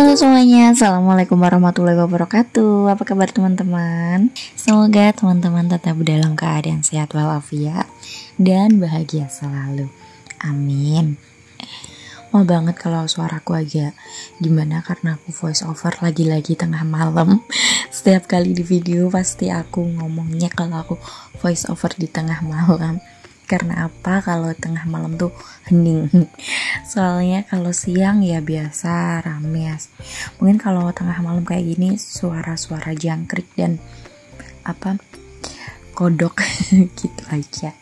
Halo semuanya, Assalamualaikum warahmatullahi wabarakatuh. Apa kabar teman-teman? Semoga teman-teman tetap dalam keadaan sehat walafiat dan bahagia selalu. Amin. Mau banget kalau suaraku agak gimana karena aku voice over lagi-lagi tengah malam. Setiap kali di video pasti aku ngomongnya kalau aku voice over di tengah malam. Karena apa? Kalau tengah malam tuh hening. Soalnya kalau siang ya biasa rame. Mungkin kalau tengah malam kayak gini suara-suara jangkrik dan kodok gitu aja.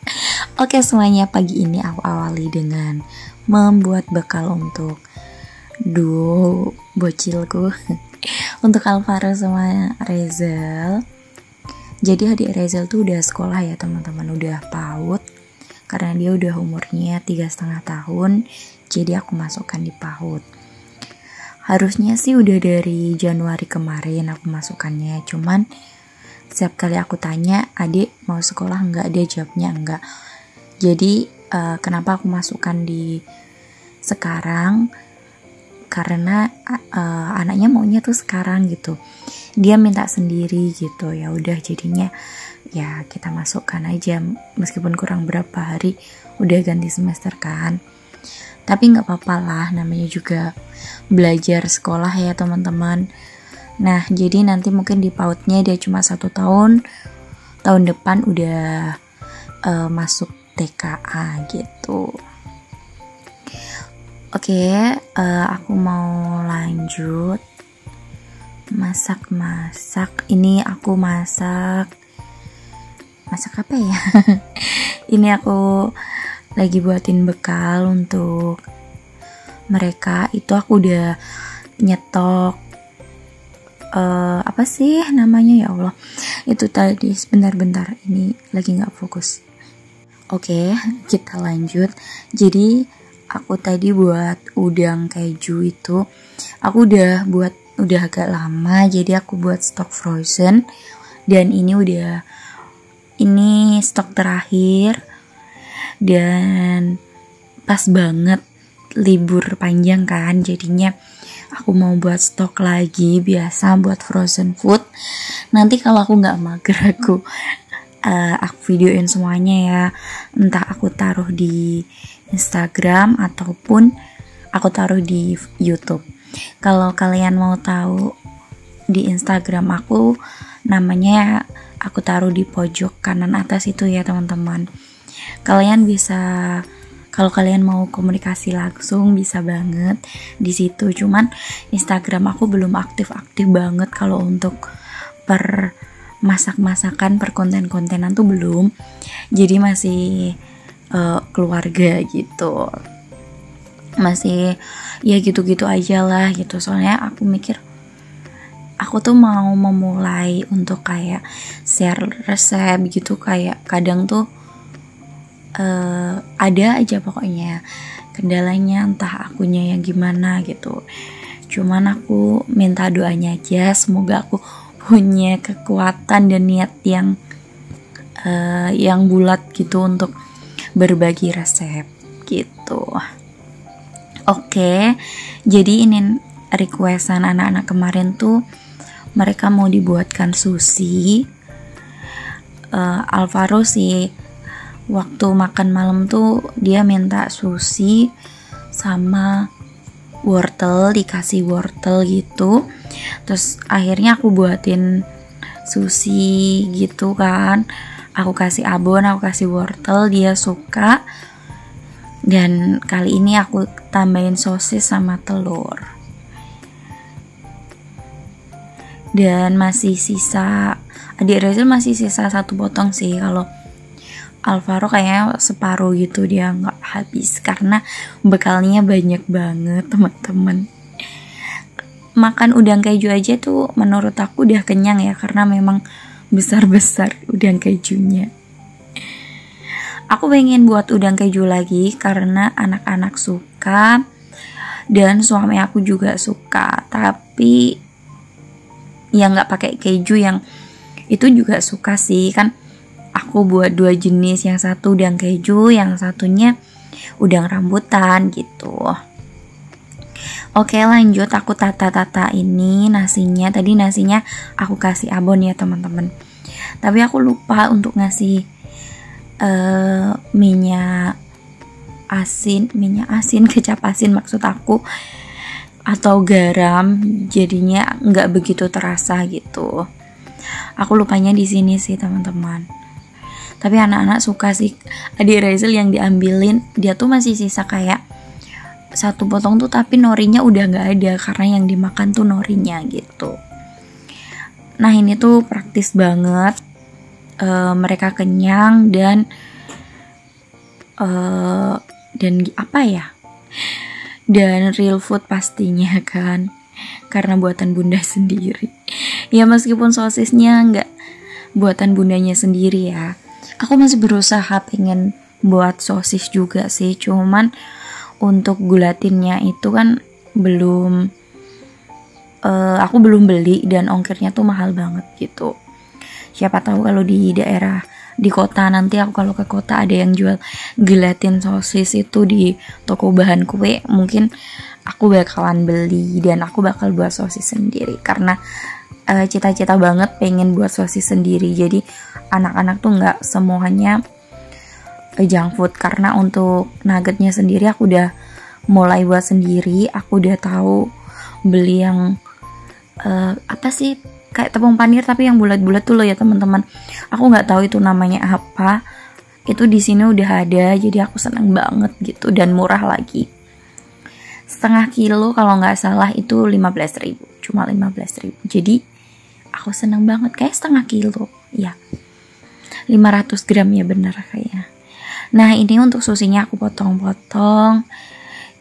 Oke semuanya, pagi ini aku awali dengan membuat bekal untuk duo bocilku untuk Alvaro sama Rezel. Jadi adik Rezel tuh udah sekolah ya teman-teman, udah PAUD. Karena dia udah umurnya 3,5 tahun, jadi aku masukkan di PAUD. Harusnya sih udah dari Januari kemarin aku masukkannya, cuman setiap kali aku tanya, adik mau sekolah enggak, dia jawabnya enggak. Jadi kenapa aku masukkan di sekarang? Karena anaknya maunya tuh sekarang gitu. Dia minta sendiri gitu, ya udah jadinya ya kita masukkan aja meskipun kurang berapa hari udah ganti semester kan. Tapi nggak apa-apa lah, namanya juga belajar sekolah ya teman-teman. Nah jadi nanti mungkin di PAUD-nya dia cuma 1 tahun, tahun depan udah masuk TKA gitu. Oke, aku mau lanjut masak. Ini aku masak apa ya? Ini aku lagi buatin bekal untuk mereka. Itu aku udah nyetok apa sih namanya, ya Allah, itu tadi bentar ini lagi nggak fokus. Oke, kita lanjut. Jadi aku tadi buat udang keju itu aku udah agak lama, jadi aku buat stok frozen dan ini stok terakhir dan pas banget libur panjang kan, jadinya aku mau buat stok lagi biasa buat frozen food. Nanti kalau aku nggak mager aku videoin semuanya ya, entah aku taruh di Instagram ataupun aku taruh di YouTube. Kalau kalian mau tahu di Instagram aku, namanya aku taruh di pojok kanan atas itu ya teman-teman. Kalian bisa, kalau kalian mau komunikasi langsung bisa banget di situ. Cuman Instagram aku belum aktif-aktif banget kalau untuk per masak-masakan, per konten-kontenan tuh belum. Jadi masih keluarga gitu. Masih ya gitu-gitu aja lah gitu. Soalnya aku mikir aku tuh mau memulai untuk kayak share resep gitu, kayak kadang tuh ada aja pokoknya kendalanya, entah akunya yang gimana gitu. Cuman aku minta doanya aja, semoga aku punya kekuatan dan niat yang bulat gitu untuk berbagi resep gitu. Oke, jadi ini requestan anak-anak kemarin tuh mereka mau dibuatkan sushi. Alvaro sih waktu makan malam tuh dia minta sushi sama wortel, dikasih wortel gitu. Terus akhirnya aku buatin sushi gitu kan. Aku kasih abon, aku kasih wortel, dia suka. Dan kali ini aku tambahin sosis sama telur. Dan masih sisa, adik Rezel masih sisa 1 potong sih. Kalau Alvaro kayaknya separuh gitu, dia nggak habis karena bekalnya banyak banget teman-teman. Makan udang keju aja tuh menurut aku udah kenyang ya, karena memang besar-besar udang kejunya. Aku pengen buat udang keju lagi karena anak-anak suka dan suami aku juga suka, tapi yang nggak pakai keju yang itu juga suka sih kan. Aku buat 2 jenis, yang satu udang keju, yang satunya udang rambutan gitu. Oke, lanjut, aku tata-tata ini nasinya. Tadi nasinya aku kasih abon ya teman-teman, tapi aku lupa untuk ngasih minyak asin, kecap asin maksud aku, atau garam, jadinya nggak begitu terasa gitu. Aku lupanya di sini sih teman-teman. Tapi anak-anak suka sih. Adik Razel yang diambilin, dia tuh masih sisa kayak satu potong tuh, tapi norinya udah nggak ada karena yang dimakan tuh norinya gitu. Nah ini tuh praktis banget. Mereka kenyang dan apa ya? Dan real food pastinya kan, karena buatan bunda sendiri. Ya meskipun sosisnya nggak buatan bundanya sendiri ya, aku masih berusaha pengen buat sosis juga sih, cuman untuk gulatinnya itu kan aku belum beli dan ongkirnya tuh mahal banget gitu. Siapa tahu kalau di kota nanti, aku kalau ke kota ada yang jual gelatin sosis itu di toko bahan kue, mungkin aku bakalan beli dan aku bakal buat sosis sendiri karena cita-cita banget pengen buat sosis sendiri. Jadi anak-anak tuh nggak semuanya junk food, karena untuk nuggetnya sendiri aku udah mulai buat sendiri. Aku udah tahu beli yang apa sih, kayak tepung panir tapi yang bulat-bulat tuh loh ya teman-teman. Aku nggak tahu itu namanya apa. Itu di sini udah ada, jadi aku seneng banget gitu dan murah lagi. Setengah kilo kalau nggak salah itu 15.000, cuma 15.000. Jadi aku seneng banget, kayak setengah kilo ya, 500 gram ya bener kayaknya. Nah ini untuk susinya aku potong-potong,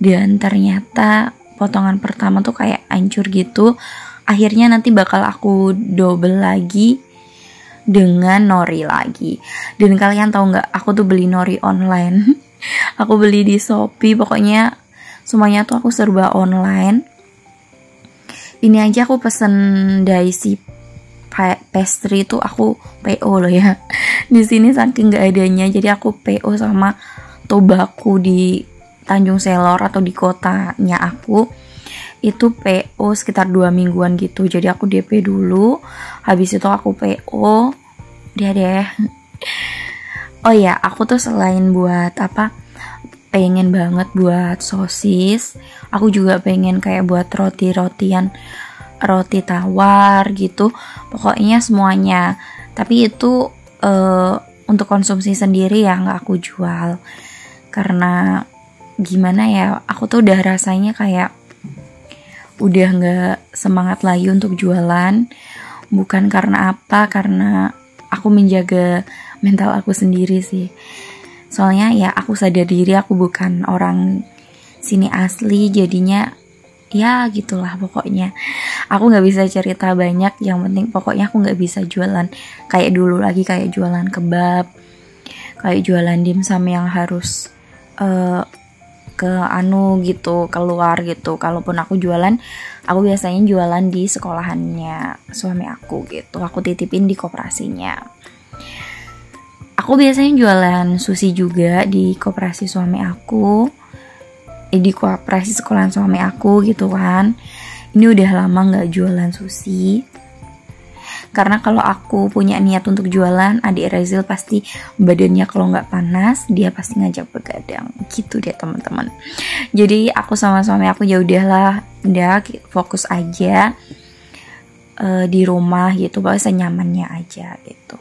dan ternyata potongan pertama tuh kayak hancur gitu. Akhirnya nanti bakal aku double lagi dengan nori lagi. Dan kalian tahu nggak, aku tuh beli nori online. Aku beli di Shopee, pokoknya semuanya tuh aku serba online. Ini aja aku pesen Daisy pastry tuh aku PO loh ya. Di sini saking nggak adanya, jadi aku PO sama Tobacco di Tanjung Selor atau di kotanya aku. Itu PO sekitar 2 mingguan gitu. Jadi aku DP dulu, habis itu aku PO dia deh. Oh ya, aku tuh selain buat pengen banget buat sosis, aku juga pengen kayak buat roti-rotian, roti tawar gitu, pokoknya semuanya. Tapi itu untuk konsumsi sendiri ya, nggak aku jual. Karena gimana ya, aku tuh udah rasanya kayak udah nggak semangat lagi untuk jualan. Bukan karena apa, karena aku menjaga mental aku sendiri sih. Soalnya ya aku sadar diri aku bukan orang sini asli, jadinya ya gitulah pokoknya. Aku nggak bisa cerita banyak, yang penting pokoknya aku nggak bisa jualan kayak dulu lagi, kayak jualan kebab, kayak jualan dimsum yang harus gitu, keluar gitu. Kalaupun aku jualan, aku biasanya jualan di sekolahannya suami aku gitu, aku titipin di koperasinya. Aku biasanya jualan sushi juga di koperasi suami aku, di koperasi sekolahan suami aku gitu kan. Ini udah lama gak jualan sushi, karena kalau aku punya niat untuk jualan, adik Razel pasti badannya kalau gak panas, dia pasti ngajak begadang gitu deh teman-teman. Jadi aku sama suami aku ya udahlah, udah fokus aja di rumah gitu, pokoknya senyamannya aja gitu.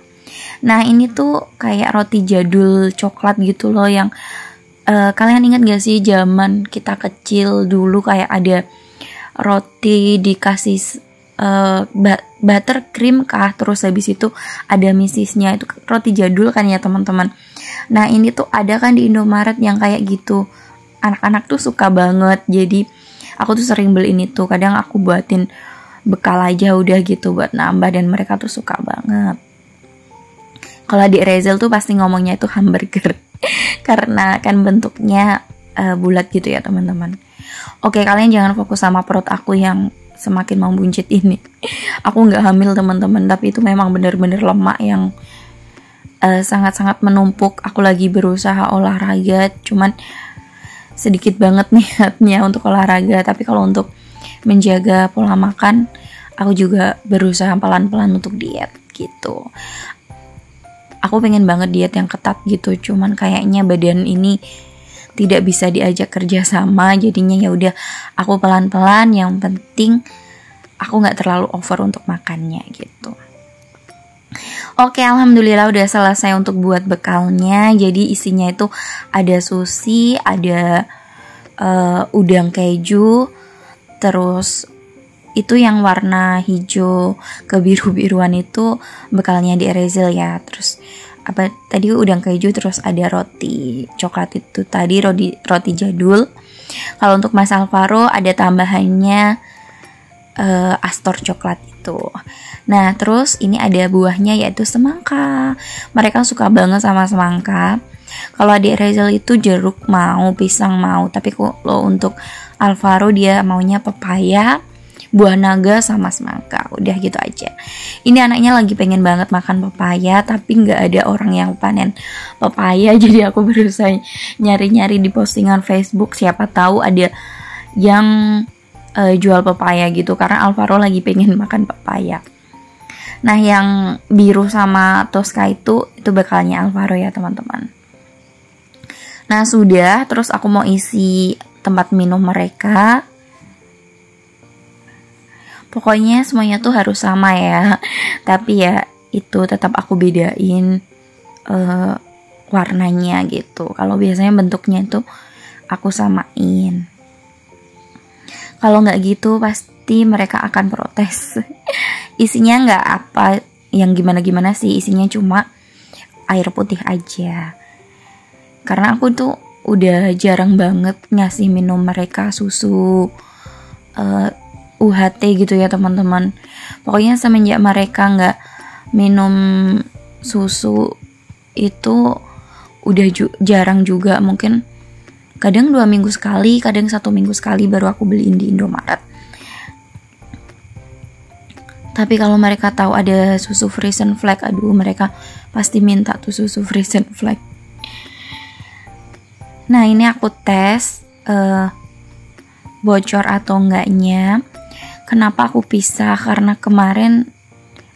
Nah ini tuh kayak roti jadul coklat gitu loh, yang kalian ingat gak sih zaman kita kecil dulu kayak ada roti dikasih buttercream kah, terus habis itu ada misisnya, itu roti jadul kan ya teman-teman. Nah ini tuh ada kan di Indomaret yang kayak gitu, anak-anak tuh suka banget, jadi aku tuh sering beli ini tuh. Kadang aku buatin bekal aja udah gitu buat nambah, dan mereka tuh suka banget. Kalau di Razel tuh pasti ngomongnya itu hamburger karena kan bentuknya bulat gitu ya teman-teman. Oke, kalian jangan fokus sama perut aku yang semakin membuncit ini. Aku nggak hamil teman-teman, tapi itu memang bener-bener lemak yang sangat-sangat menumpuk. Aku lagi berusaha olahraga, cuman sedikit banget niatnya untuk olahraga. Tapi kalau untuk menjaga pola makan, aku juga berusaha pelan-pelan untuk diet gitu. Aku pengen banget diet yang ketat gitu, cuman kayaknya badan ini tidak bisa diajak kerja sama, jadinya ya udah aku pelan-pelan, yang penting aku nggak terlalu over untuk makannya gitu. Oke, alhamdulillah udah selesai untuk buat bekalnya. Jadi isinya itu ada sushi, ada udang keju, terus itu yang warna hijau kebiru-biruan itu bekalnya di Erezil ya. Terus apa tadi udang keju, terus ada roti coklat itu tadi, roti jadul. Kalau untuk Mas Alvaro ada tambahannya Astor coklat itu. Nah terus ini ada buahnya yaitu semangka. Mereka suka banget sama semangka. Kalau di Erezil itu jeruk mau, pisang mau, tapi kalau untuk Alvaro dia maunya pepaya, buah naga sama semangka. Udah gitu aja. Ini anaknya lagi pengen banget makan pepaya, tapi nggak ada orang yang panen pepaya. Jadi aku berusaha nyari-nyari di postingan Facebook, siapa tahu ada yang jual pepaya gitu, karena Alvaro lagi pengen makan pepaya. Nah yang biru sama Tosca itu bekalnya Alvaro ya teman-teman. Nah sudah, terus aku mau isi tempat minum mereka. Pokoknya semuanya tuh harus sama ya. Tapi ya itu tetap aku bedain warnanya gitu. Kalau biasanya bentuknya itu aku samain. Kalau nggak gitu pasti mereka akan protes. Isinya nggak apa yang gimana-gimana sih. Isinya cuma air putih aja. Karena aku tuh udah jarang banget ngasih minum mereka susu UHT gitu ya teman-teman. Pokoknya semenjak mereka nggak minum susu itu udah jarang juga. Mungkin kadang 2 minggu sekali, kadang 1 minggu sekali baru aku beliin di Indomaret. Tapi kalau mereka tahu ada susu Frisian Flag, aduh mereka pasti minta tuh susu Frisian Flag. Nah ini aku tes bocor atau enggaknya. Kenapa aku pisah? Karena kemarin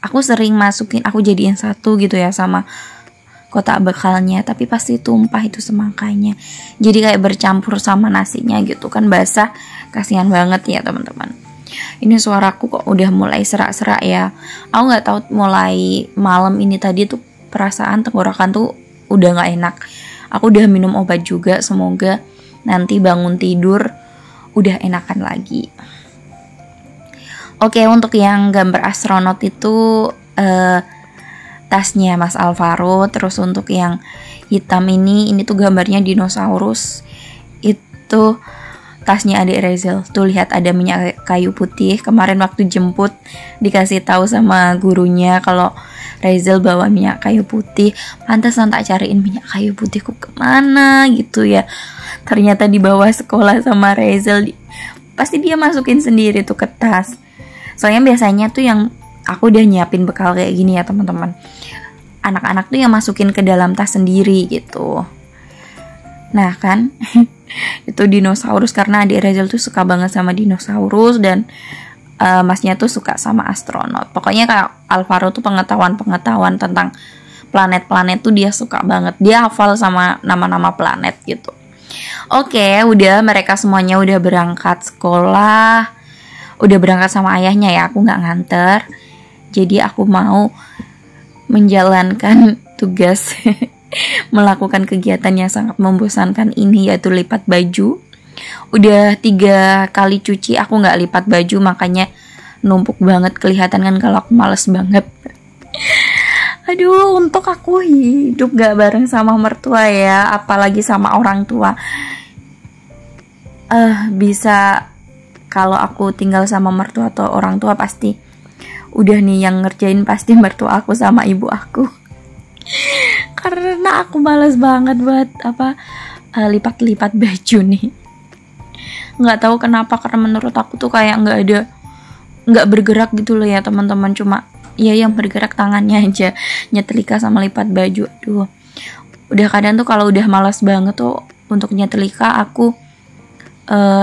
aku sering masukin, aku jadiin satu gitu ya sama kotak bekalnya, tapi pasti tumpah itu semangkanya. Jadi kayak bercampur sama nasinya gitu kan, basah. Kasihan banget ya teman-teman. Ini suaraku kok udah mulai serak-serak ya. Aku nggak tahu, mulai malam ini tadi tuh perasaan tenggorokan tuh udah nggak enak. Aku udah minum obat juga, semoga nanti bangun tidur udah enakan lagi. Oke, untuk yang gambar astronot itu tasnya Mas Alvaro. Terus untuk yang hitam ini tuh gambarnya dinosaurus. Itu tasnya adik Erezil. Tuh lihat ada minyak kayu putih. Kemarin waktu jemput dikasih tahu sama gurunya kalau Erezil bawa minyak kayu putih. Pantesan tak cariin minyak kayu putihku kemana gitu ya. Ternyata dibawa sekolah sama Erezil. Pasti dia masukin sendiri tuh ke tas. Soalnya biasanya tuh yang aku udah nyiapin bekal kayak gini ya teman-teman. Anak-anak tuh yang masukin ke dalam tas sendiri gitu. Nah kan itu dinosaurus, karena adik Erezil tuh suka banget sama dinosaurus, dan masnya tuh suka sama astronot. Pokoknya kayak Alvaro tuh pengetahuan tentang planet-planet tuh dia suka banget. Dia hafal sama nama-nama planet gitu. Oke, udah mereka semuanya udah berangkat sekolah. Udah berangkat sama ayahnya ya, aku gak nganter. Jadi aku mau menjalankan tugas melakukan kegiatan yang sangat membosankan ini, yaitu lipat baju. Udah 3 kali cuci aku gak lipat baju, makanya numpuk banget kelihatan kan kalau aku males banget. Aduh, untuk aku hidup gak bareng sama mertua ya, apalagi sama orang tua. Bisa kalau aku tinggal sama mertua atau orang tua, pasti udah nih yang ngerjain pasti mertua aku sama ibu aku. Karena aku malas banget buat lipat-lipat baju nih. Nggak tahu kenapa, karena menurut aku tuh kayak nggak bergerak gitu loh ya teman-teman. Cuma ya yang bergerak tangannya aja, nyetrika sama lipat baju. Aduh, udah kadang tuh kalau udah malas banget tuh untuk nyetrika, aku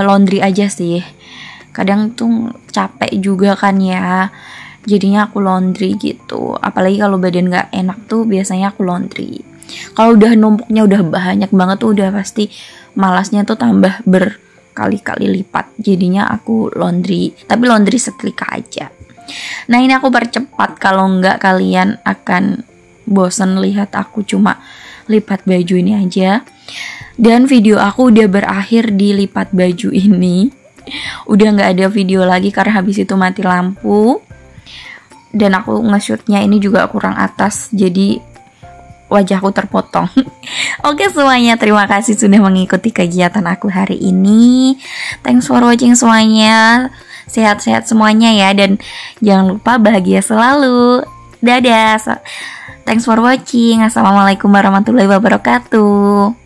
laundry aja sih. Kadang tuh capek juga kan ya, jadinya aku laundry gitu. Apalagi kalau badan gak enak tuh biasanya aku laundry. Kalau udah numpuknya udah banyak banget tuh udah pasti malasnya tuh tambah berkali-kali lipat. Jadinya aku laundry, tapi laundry setrika aja. Nah ini aku percepat, kalau enggak kalian akan bosen lihat aku cuma lipat baju ini aja. Dan video aku udah berakhir di lipat baju ini. Udah nggak ada video lagi karena habis itu mati lampu. Dan aku nge-shootnya ini juga kurang atas, jadi wajahku terpotong. Oke semuanya, terima kasih sudah mengikuti kegiatan aku hari ini. Thanks for watching semuanya. Sehat-sehat semuanya ya, dan jangan lupa bahagia selalu. Dadah. Thanks for watching. Assalamualaikum warahmatullahi wabarakatuh.